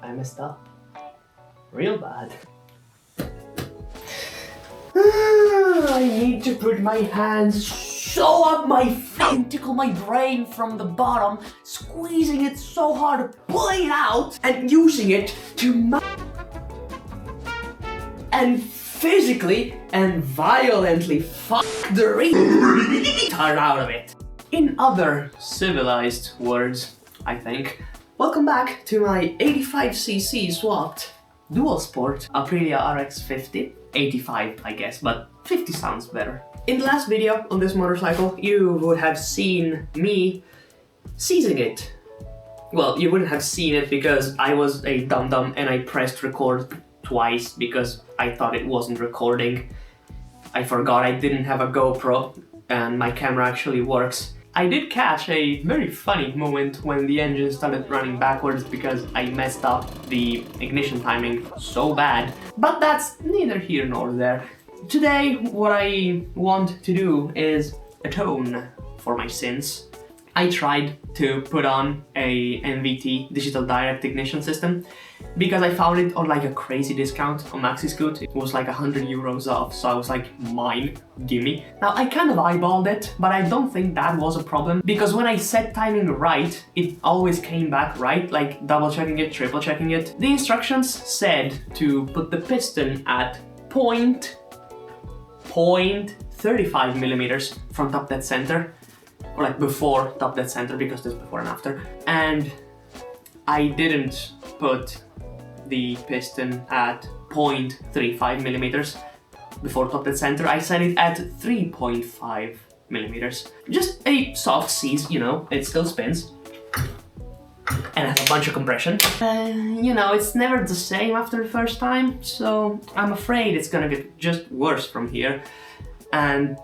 I messed up. Real bad. I need to put my hands so up my face and tickle my brain from the bottom, squeezing it so hard, pulling it out, and using it to and physically and violently fuck the retard out of it. In other civilized words, I think. Welcome back to my 85cc swapped dual sport Aprilia RX 50. 85 I guess, but 50 sounds better. In the last video on this motorcycle, you would have seen me seizing it. Well, you wouldn't have seen it because I was a dum-dum and I pressed record twice because I thought it wasn't recording. I forgot I didn't have a GoPro and my camera actually works. I did catch a very funny moment when the engine started running backwards because I messed up the ignition timing so bad. But that's neither here nor there. Today, what I want to do is atone for my sins. I tried to put on a NVT digital direct ignition system because I found it on like a crazy discount on MaxiScoot. It was like 100 euros off, so I was like, mine, gimme. Now I kind of eyeballed it, but I don't think that was a problem because when I set timing right, it always came back right, like double checking it, triple checking it. The instructions said to put the piston at 0.35 millimeters from top dead center, or like before top dead center because there's before and after. And I didn't put the piston at 0.35 millimeters before top dead center. I set it at 3.5 millimeters. Just a soft seize, you know, it still spins. And has a bunch of compression. You know, it's never the same after the first time, so I'm afraid it's gonna get just worse from here. And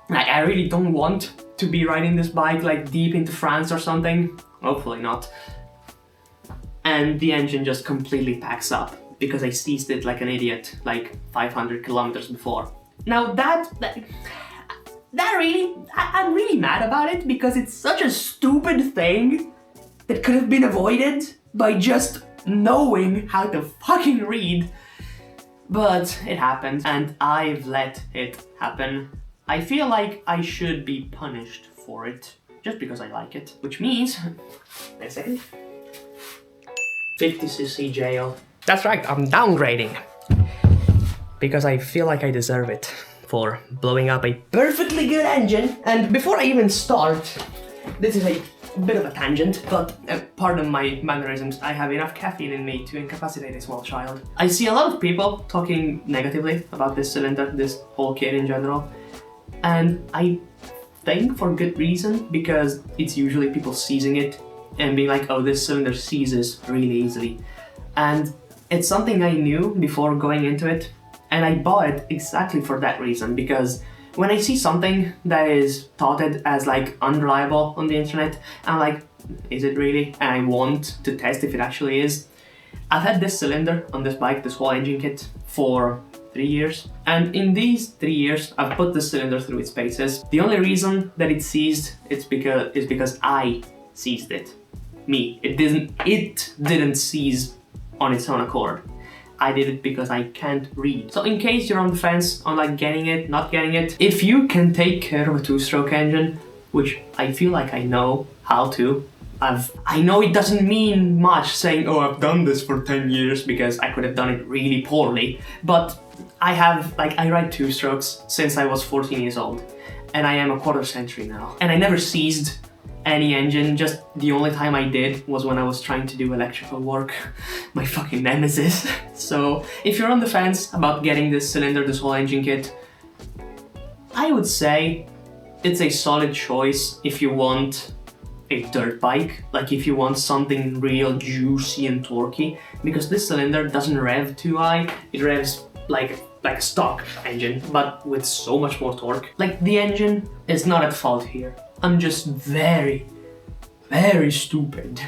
I really don't want to be riding this bike like deep into France or something. Hopefully not. And the engine just completely packs up because I seized it like an idiot like 500 kilometers before. Now that really, I'm really mad about it because it's such a stupid thing that could have been avoided by just knowing how to fucking read. But it happened and I've let it happen. I feel like I should be punished for it just because I like it, which means, wait a second, 50cc jail. That's right, I'm downgrading because I feel like I deserve it for blowing up a perfectly good engine. And before I even start, this is a bit of a tangent, but pardon my mannerisms, I have enough caffeine in me to incapacitate a small child. I see a lot of people talking negatively about this cylinder, this whole kit in general. And I think for good reason, because it's usually people seizing it and being like, oh, this cylinder seizes really easily. And it's something I knew before going into it, and I bought it exactly for that reason, because when I see something that is touted as like unreliable on the internet, I'm like, is it really? And I want to test if it actually is. I've had this cylinder on this bike, this whole engine kit, for 3 years. And in these 3 years, I've put this cylinder through its paces. The only reason that it seized is because I seized it. Me. It didn't seize on its own accord. I did it because I can't read. So in case you're on the fence on like getting it, not getting it, if you can take care of a two-stroke engine, which I feel like I know how to, I know it doesn't mean much saying, oh, I've done this for 10 years because I could have done it really poorly, but I ride two-strokes since I was 14 years old, and I am a quarter century now. And I never seized any engine, just the only time I did was when I was trying to do electrical work. My fucking nemesis. So if you're on the fence about getting this cylinder, this whole engine kit, I would say it's a solid choice if you want a dirt bike, like if you want something real juicy and torquey, because this cylinder doesn't rev too high, it revs like a stock engine, but with so much more torque. Like, the engine is not at fault here. I'm just very, very stupid.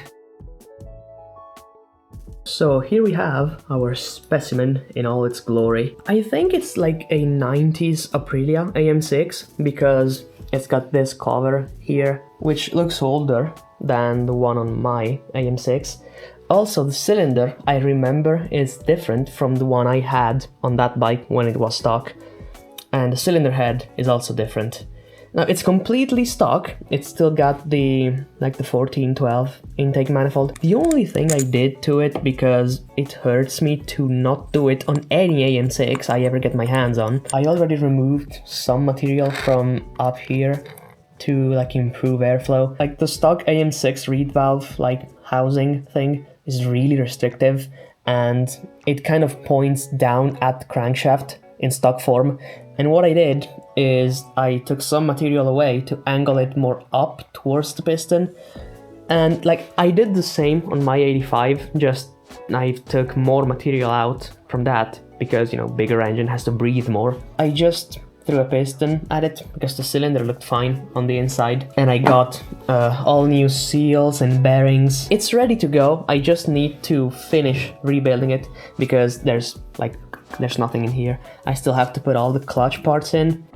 So here we have our specimen in all its glory. I think it's like a 90s Aprilia AM6 because it's got this cover here, which looks older than the one on my AM6. Also, the cylinder, I remember, is different from the one I had on that bike when it was stock. And the cylinder head is also different. Now, it's completely stock. It's still got the 1412 intake manifold. The only thing I did to it, because it hurts me to not do it on any AM6 I ever get my hands on, I already removed some material from up here to improve airflow. Like the stock AM6 reed valve housing thing is really restrictive, and it kind of points down at the crankshaft in stock form. And what I did is I took some material away to angle it more up towards the piston. And I did the same on my 85, just I took more material out from that because, bigger engine has to breathe more. I just threw a piston at it because the cylinder looked fine on the inside, and I got all new seals and bearings. It's ready to go. I just need to finish rebuilding it because there's nothing in here. I still have to put all the clutch parts in.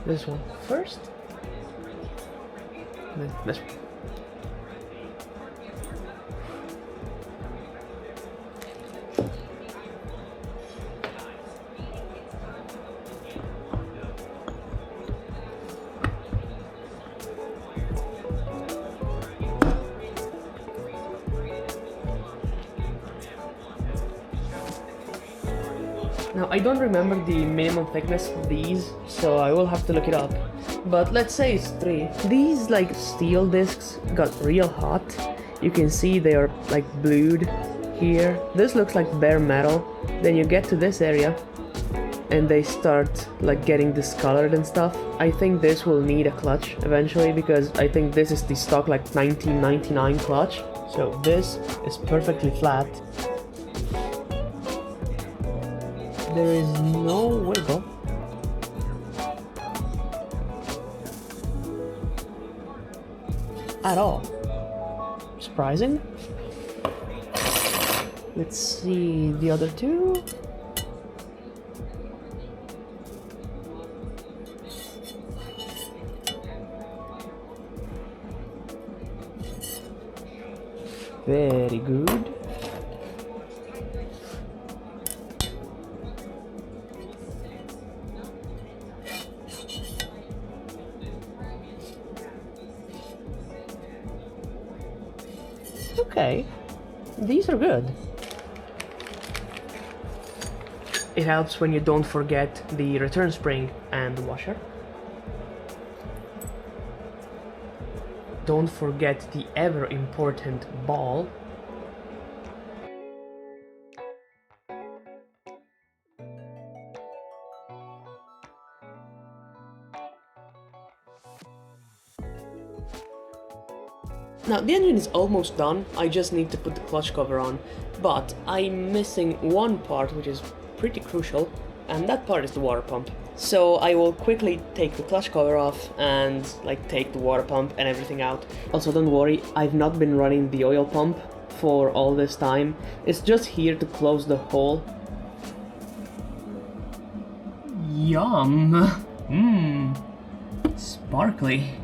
This one first. Then this one. Now, I don't remember the minimum thickness of these, so I will have to look it up. But let's say it's 3. These steel discs got real hot. You can see they are blued here. This looks like bare metal. Then you get to this area and they start getting discolored and stuff. I think this will need a clutch eventually because I think this is the stock 1999 clutch. So this is perfectly flat. There is no wiggle. At all. Surprising. Let's see the other two. Very good. Okay, these are good. It helps when you don't forget the return spring and the washer. Don't forget the ever important ball. Now, the engine is almost done. I just need to put the clutch cover on, but I'm missing one part which is pretty crucial, and that part is the water pump. So I will quickly take the clutch cover off and take the water pump and everything out. Also, don't worry, I've not been running the oil pump for all this time. It's just here to close the hole. Yum! Mmm, sparkly.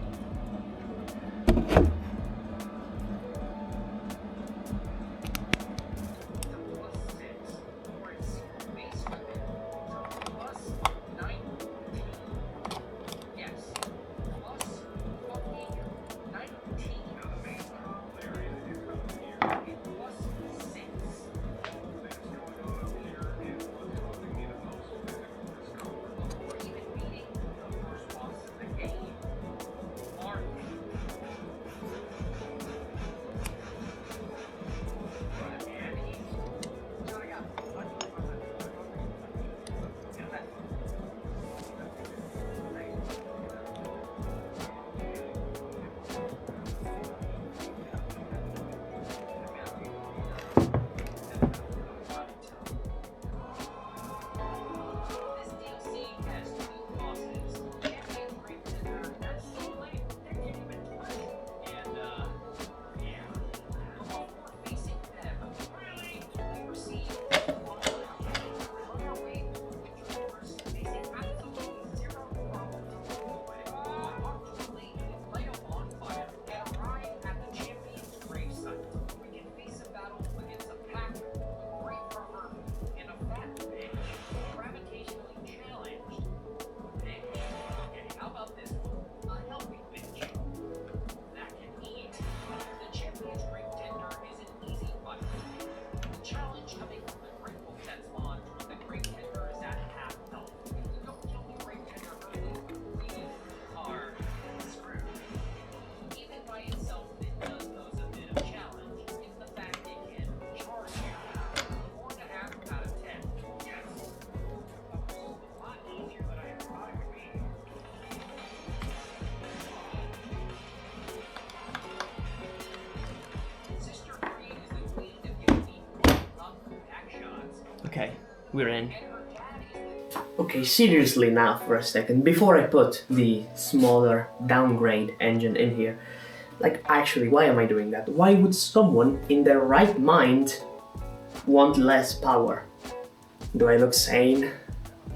Okay, we're in. Okay, seriously now for a second, before I put the smaller downgrade engine in here, like actually, why am I doing that? Why would someone in their right mind want less power? Do I look sane?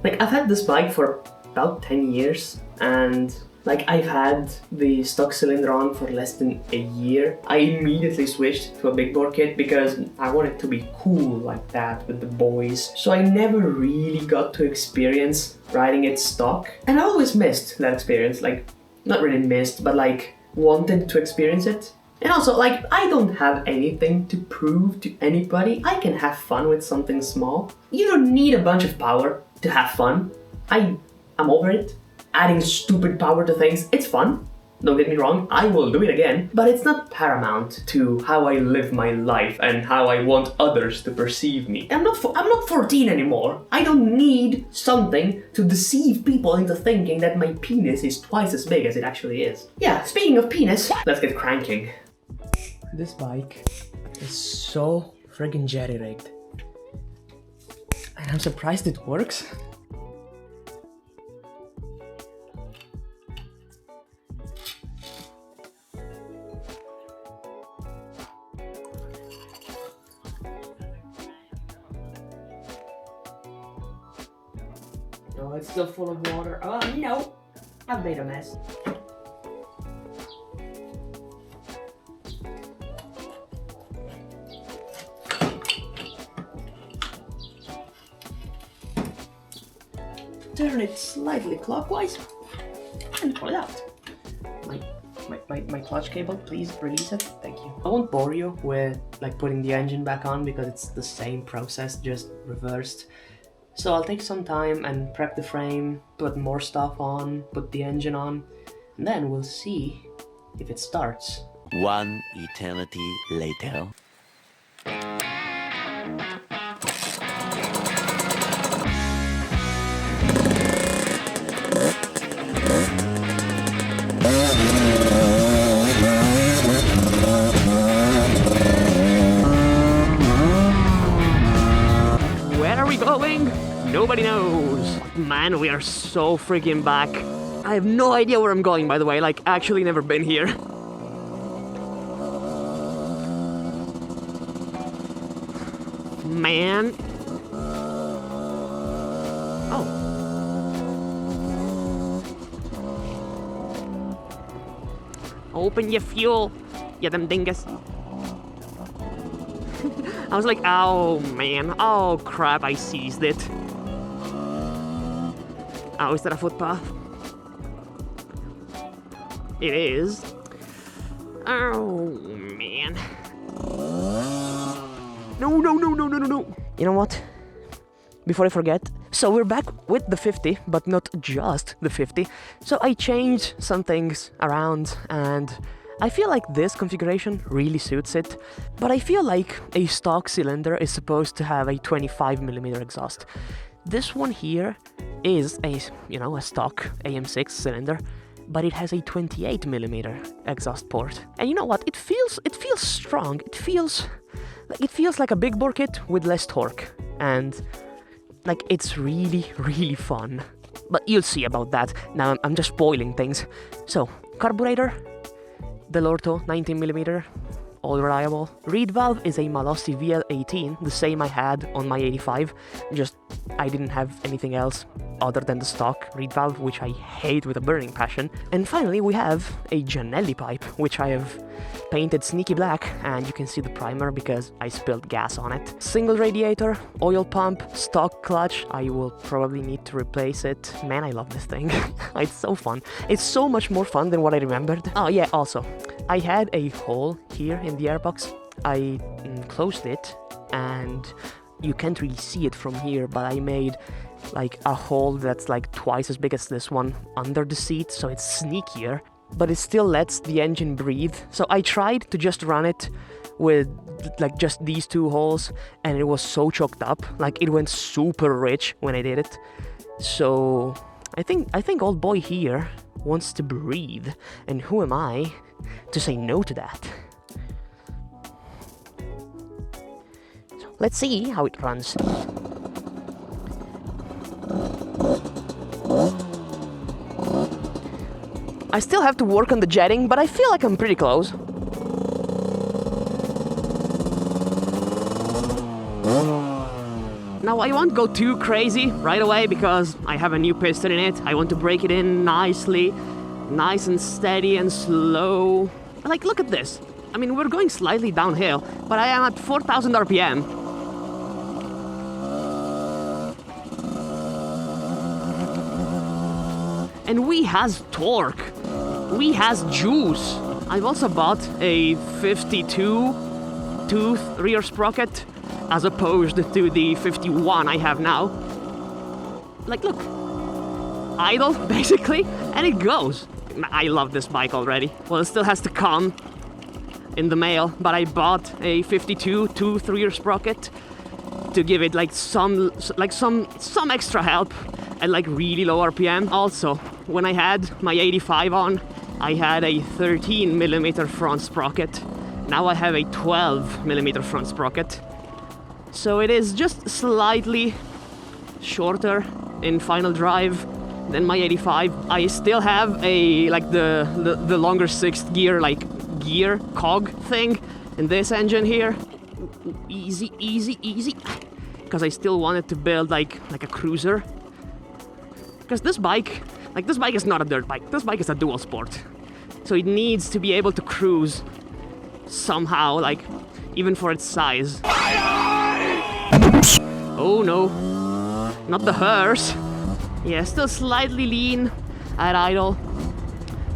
Like, I've had this bike for about 10 years, and like I've had the stock cylinder on for less than a year. I immediately switched to a big bore kit because I wanted to be cool like that with the boys. So I never really got to experience riding it stock. And I always missed that experience, like not really missed, but like wanted to experience it. And also, like, I don't have anything to prove to anybody. I can have fun with something small. You don't need a bunch of power to have fun. I'm over it. Adding stupid power to things, it's fun. Don't get me wrong, I will do it again, but it's not paramount to how I live my life and how I want others to perceive me. I'm not 14 anymore. I don't need something to deceive people into thinking that my penis is twice as big as it actually is. Yeah, speaking of penis, let's get cranking. This bike is so friggin' jerry-rigged. And I'm surprised it works. Oh, it's still full of water. Oh, no! I've made a mess. Turn it slightly clockwise and pull it out. My clutch cable, please release it. Thank you. I won't bore you with like putting the engine back on because it's the same process, just reversed. So I'll take some time and prep the frame, put more stuff on, put the engine on, and then we'll see if it starts. One eternity later. Where are we going? Nobody knows. Man, we are so freaking back. I have no idea where I'm going, by the way, like actually never been here. Man. Oh. Open your fuel, you them dingus. I was like, oh man, oh crap, I seized it. Oh, is that a footpath? It is. Oh man. No. You know what? Before I forget, so we're back with the 50, but not just the 50. So I changed some things around and I feel like this configuration really suits it, but I feel like a stock cylinder is supposed to have a 25mm exhaust. This one here is a stock AM6 cylinder, but it has a 28mm exhaust port. And you know what? It feels strong. It feels like a big bore kit with less torque, and like it's really, really fun. But you'll see about that. Now I'm just spoiling things. So carburetor, Dell'Orto 19mm, all reliable. Reed valve is a Malossi VL18, the same I had on my 85, just I didn't have anything else other than the stock reed valve, which I hate with a burning passion. And finally we have a Giannelli pipe, which I have painted sneaky black, and you can see the primer because I spilled gas on it. Single radiator, oil pump, stock clutch. I will probably need to replace it. Man, I love this thing. It's so fun. It's so much more fun than what I remembered. Oh yeah, also, I had a hole here in the airbox. I closed it, and you can't really see it from here, but I made like a hole that's like twice as big as this one under the seat, so it's sneakier, but it still lets the engine breathe. So I tried to just run it with like just these two holes, and it was so choked up, like it went super rich when I did it. So I think old boy here wants to breathe, and who am I to say no to that? So let's see how it runs. I still have to work on the jetting, but I feel like I'm pretty close. Now I won't go too crazy right away because I have a new piston in it. I want to break it in nicely, nice and steady and slow. Like, look at this. I mean, we're going slightly downhill, but I am at 4,000 RPM. And we has torque. We has juice. I've also bought a 52 tooth rear sprocket as opposed to the 51 I have now. Like, look. Idle, basically, and it goes. I love this bike already. Well, it still has to come in the mail, but I bought a 52 tooth rear sprocket to give it like some extra help at like really low RPM. Also, when I had my 85 on, I had a 13mm front sprocket. Now I have a 12mm front sprocket. So it is just slightly shorter in final drive than my 85. I still have a like the longer sixth gear gear cog thing in this engine here. Easy, easy, easy. Because I still wanted to build like a cruiser. Because this bike is not a dirt bike. This bike is a dual sport. So it needs to be able to cruise somehow, like even for its size. Oh no, not the hearse. Yeah, still slightly lean at idle,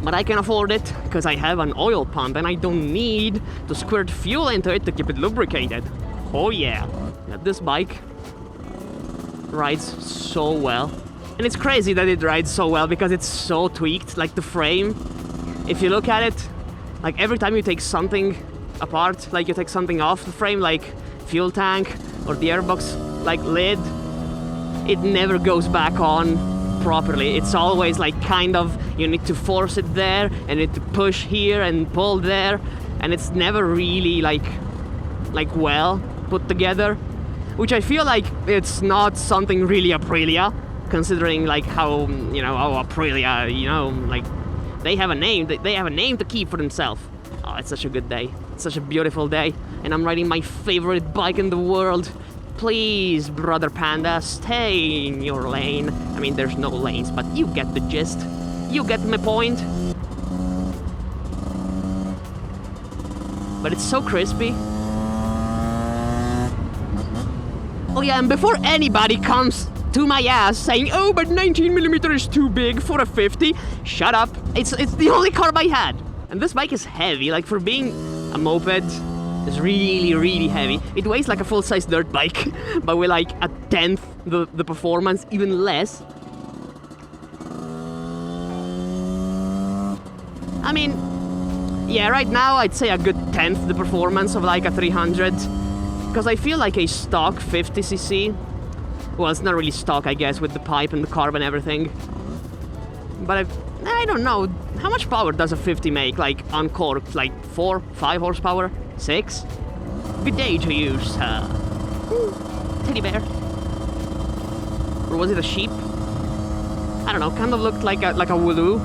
but I can afford it because I have an oil pump and I don't need to squirt fuel into it to keep it lubricated. Oh yeah, this bike rides so well. And it's crazy that it rides so well because it's so tweaked, like the frame. If you look at it, like every time you take something apart, like you take something off the frame, like fuel tank or the airbox like lid, it never goes back on properly. It's always like kind of, you need to force it there and you need to push here and pull there, and it's never really like well put together, which I feel like it's not something really Aprilia, considering like how, you know, how Aprilia, you know, like they have a name to keep for themselves. Oh, it's such a good day. It's such a beautiful day, and I'm riding my favorite bike in the world. Please, brother Panda, stay in your lane. I mean, there's no lanes, but you get the gist. You get my point. But it's so crispy. Oh yeah, and before anybody comes to my ass saying, oh, but 19mm is too big for a 50, shut up. It's the only carb I had. And this bike is heavy, like for being a moped, it's really, really heavy. It weighs like a full-size dirt bike, but with like a tenth the performance, even less. I mean, yeah, right now I'd say a good tenth the performance of like a 300, because I feel like a stock 50cc, well, it's not really stock, I guess, with the pipe and the carb and everything, but I don't know, how much power does a 50 make, like uncorked, like 4, 5 horsepower, 6? Good day to you, sir. Teddy bear. Or was it a sheep? I don't know, kind of looked like a Wooloo,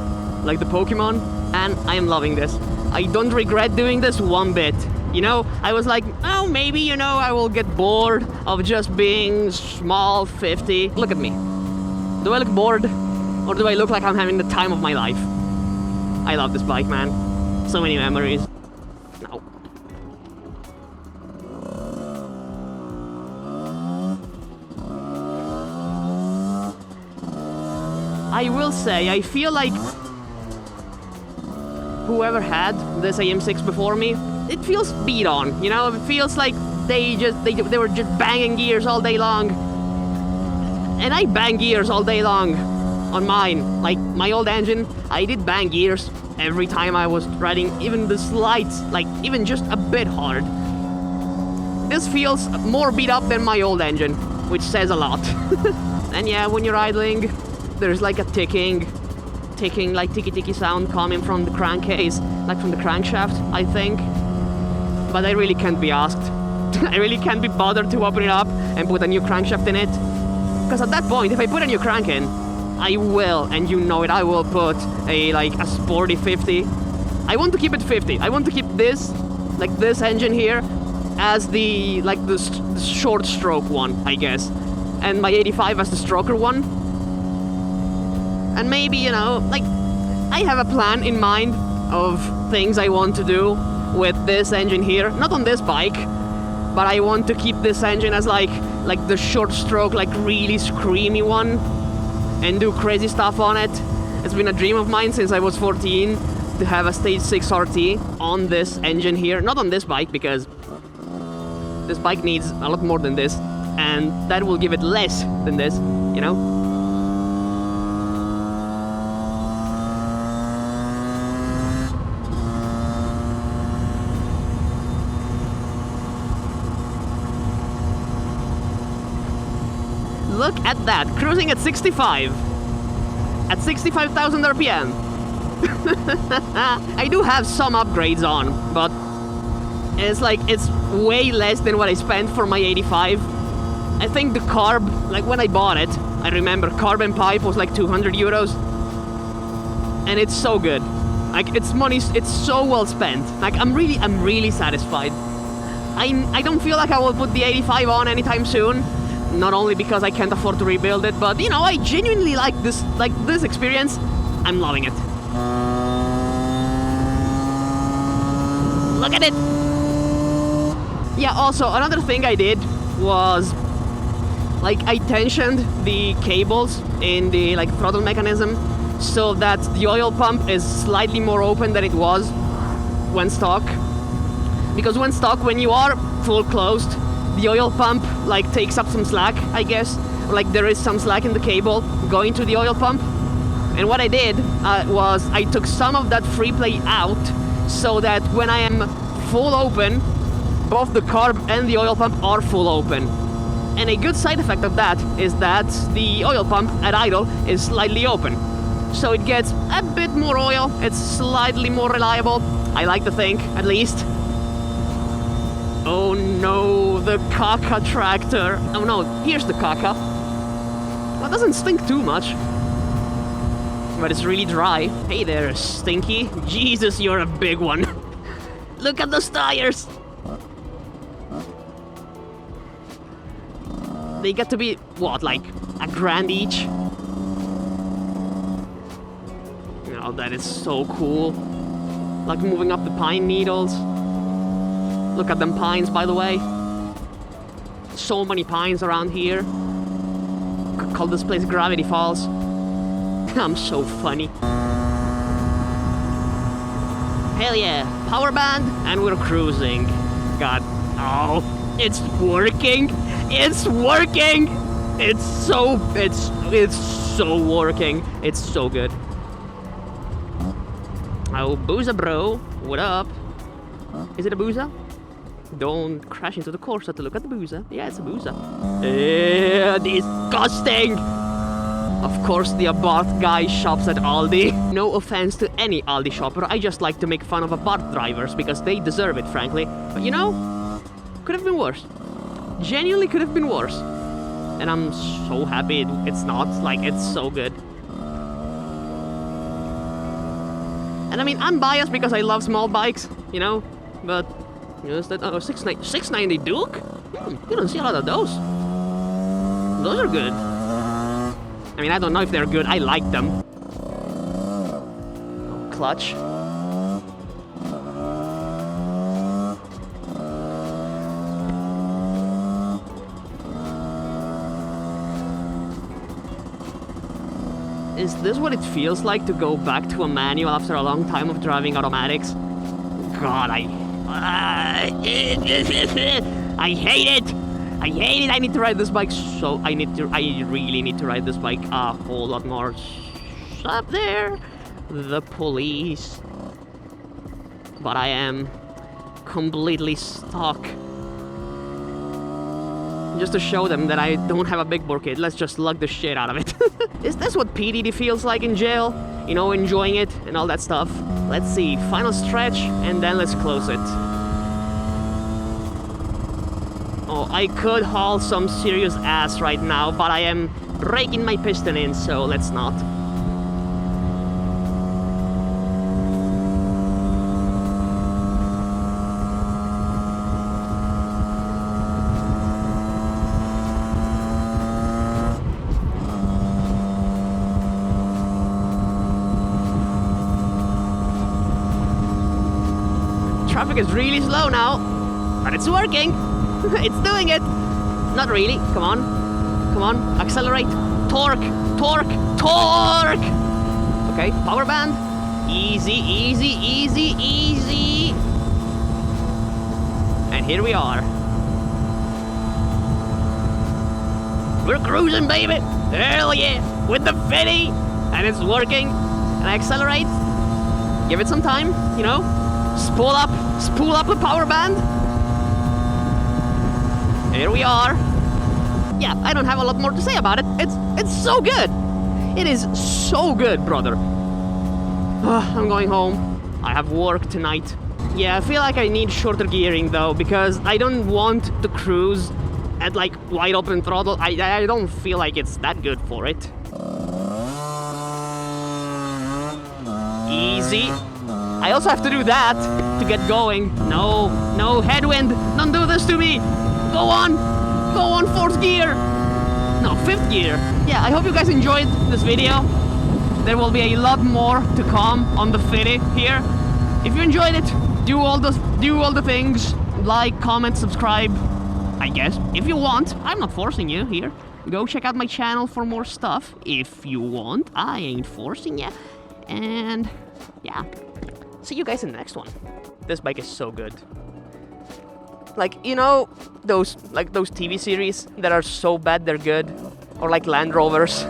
like the Pokemon, and I am loving this. I don't regret doing this one bit. You know, I was like, oh, maybe, you know, I will get bored of just being small 50. Look at me. Do I look bored? Or do I look like I'm having the time of my life? I love this bike, man. So many memories. No. I will say, I feel like whoever had this AM6 before me, it feels beat on, you know? It feels like they were just banging gears all day long. And I bang gears all day long on mine. Like my old engine, I did bang gears every time I was riding even the slight, like even just a bit hard. This feels more beat up than my old engine, which says a lot. And yeah, when you're idling, there's like a ticking like ticky sound coming from the crankcase, like from the crankshaft, I think. But I really can't be asked. I really can't be bothered to open it up and put a new crankshaft in it. Because at that point, if I put a new crank in, I will, and you know it, I will put a sporty 50. I want to keep it 50. I want to keep this, like this engine here, as the short stroke one, I guess. And my 85 as the stroker one. And maybe, you know, like, I have a plan in mind of things I want to do with this engine here. Not on this bike, but I want to keep this engine as like the short stroke, like really screamy one, and do crazy stuff on it. It's been a dream of mine since I was 14 to have a Stage 6 RT on this engine here. Not on this bike, because this bike needs a lot more than this, and that will give it less than this, you know? Look at that, cruising at 65. At 65,000 RPM. I do have some upgrades on, but it's way less than what I spent for my 85. I think the carb, like when I bought it, I remember carbon pipe was like 200 euros. And it's so good. Like, it's money, it's so well spent. Like, I'm really satisfied. I don't feel like I will put the 85 on anytime soon. Not only because I can't afford to rebuild it, but, you know, I genuinely like this experience. I'm loving it. Look at it! Yeah, also, another thing I did was, like, I tensioned the cables in the, like, throttle mechanism so that the oil pump is slightly more open than it was when stock. Because when stock, when you are full closed, the oil pump, like, takes up some slack, I guess. Like, there is some slack in the cable going to the oil pump. And what I did was I took some of that free play out so that when I am full open, both the carb and the oil pump are full open. And a good side effect of that is that the oil pump at idle is slightly open. So it gets a bit more oil, it's slightly more reliable, I like to think, at least. Oh no, the caca tractor. Oh no, here's the caca. Well, it doesn't stink too much. But it's really dry. Hey there, Stinky. Jesus, you're a big one. Look at those tires. They get to be, what, like a grand each? Oh, that is so cool. Like moving up the pine needles. Look at them pines, by the way. So many pines around here. Could call this place Gravity Falls. I'm so funny. Hell yeah, power band, and we're cruising. God, oh, it's working. It's working. It's so working. It's so good. Oh, Booza bro, what up? Is it a Booza? Don't crash into the Corsa to look at the Booza. Yeah, it's a Booza. Disgusting! Of course, the Abarth guy shops at Aldi. No offense to any Aldi shopper, I just like to make fun of Abarth drivers because they deserve it, frankly. But you know, could have been worse. Genuinely could have been worse. And I'm so happy it's not. Like, it's so good. And I mean, I'm biased because I love small bikes, you know, but... Yes, that 690 Duke? You don't see a lot of those. Those are good. I mean, I don't know if they're good. I like them. Clutch. Is this what it feels like to go back to a manual after a long time of driving automatics? God, I hate it! I hate it! I need to ride this bike so... I really need to ride this bike a whole lot more. Up there! The police. But I am completely stuck. Just to show them that I don't have a big bore kit, let's just lug the shit out of it. Is this what PDD feels like in jail? You know, enjoying it and all that stuff. Let's see, final stretch, and then let's close it. Oh, I could haul some serious ass right now, but I am raking my piston in, so let's not. Traffic is really slow now, but it's working. It's doing it. Not really. Come on. Come on. Accelerate. Torque. Torque. Torque. Okay. Power band. Easy, easy, easy, easy. And here we are. We're cruising, baby. Hell yeah. With the 50. And it's working. And I accelerate. Give it some time, you know. Spool up the power band. Here we are. Yeah, I don't have a lot more to say about it. It's so good. It is so good, brother. I'm going home. I have work tonight. Yeah, I feel like I need shorter gearing though, because I don't want to cruise at like wide open throttle. I don't feel like it's that good for it. Easy. I also have to do that to get going. No, no, headwind. Don't do this to me. Go on, fourth gear. No, fifth gear. Yeah, I hope you guys enjoyed this video. There will be a lot more to come on the Fitty here. If you enjoyed it, do all the things. Like, comment, subscribe. I guess, if you want. I'm not forcing you here. Go check out my channel for more stuff. If you want, I ain't forcing you. And yeah. See you guys in the next one. This bike is so good. Like, you know, those TV series that are so bad they're good? Or like Land Rovers.